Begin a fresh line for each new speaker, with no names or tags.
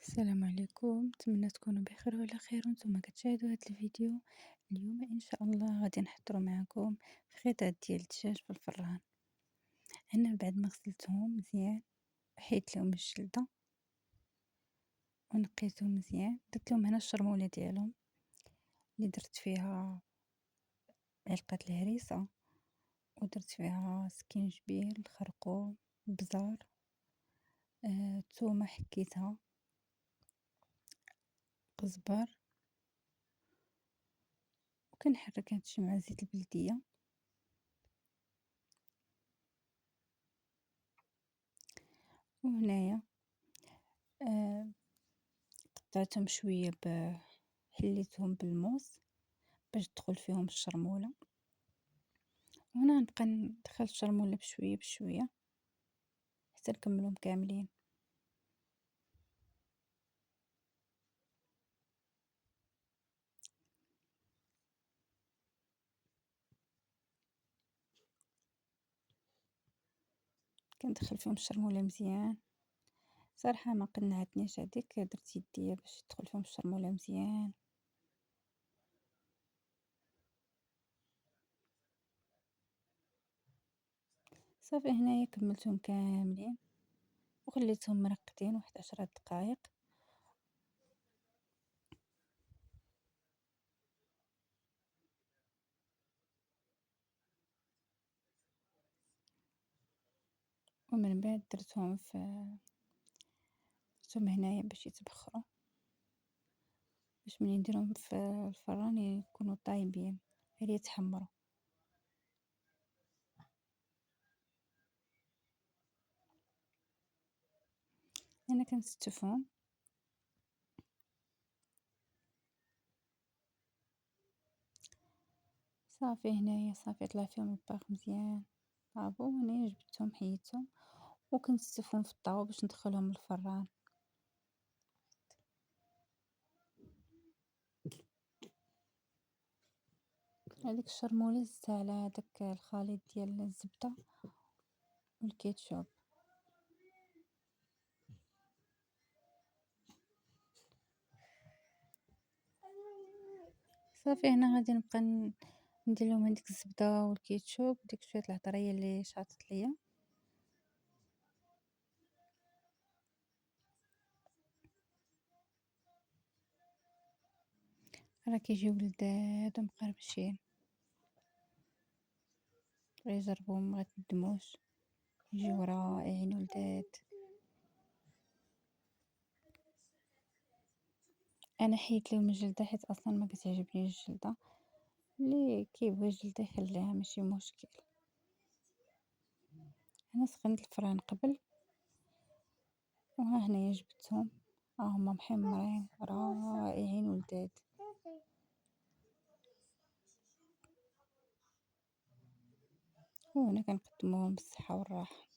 السلام عليكم، نتمنى تكونوا بخير وعلى خير وانتم كتشاهدوا هذا الفيديو. اليوم ان شاء الله غادي نحضر معكم خطط ديال الدجاج في الفران. هنا بعد ما غسلتهم مزيان حيت لهم الجلده ونقيتهم مزيان، درت لهم هنا الشرموله ديالهم اللي درت فيها علقه الهريسه، ودرت فيها سكينجبير، الخرقوم، البزار، ثومه حكيتها، قزبر، وكنحرك هادشي مع زيت البلديه. وهنايا آه قطعتهم شويه حليتهم بالموس باش تدخل فيهم الشرموله، وهنا نبقى ندخل الشرموله بشويه بشويه حتى نكملهم كاملين. كندخل فيهم الشرموله مزيان. صراحه ما قنعتنيش هذيك، درت يديا باش تدخل فيهم الشرموله مزيان. صافي هنايا كملتهم كاملين وخليتهم مرقدين واحد 10 دقائق. ومن بعد درتهم هنايا باش يتبخروا، باش ملي نديرهم في الفران يكونوا طايبين غير يتحمروا. انا كنستفهم صافي. هنايا صافي طلع فيهم الباغ مزيان صابو. هنايا جبدتهم حيدتهم وكنستفهم في الطاوة باش ندخلهم الفران. هذيك الشرموله زدتها على هذاك الخليط ديال الزبده والكيتشوب. صافي هنا غادي نبقى ندير لهم هذيك الزبده والكيتشوب وديك شويه العطريه اللي شاطت ليا. راه كيجيو لذاذ ومقرمشين، جربوهم ما غتندموش، يجيو رائعين ولذاذ. انا حيت لهم الجلده حيت اصلا ما كتعجبني الجلده، اللي كيبغي الجلده يخليها ماشي مشكل. انا سخنت الفران قبل وها هنايا جبتهم، هما محمرين رائعين ولذاذ. وهنا كنقدموهم بالصحه والراحه.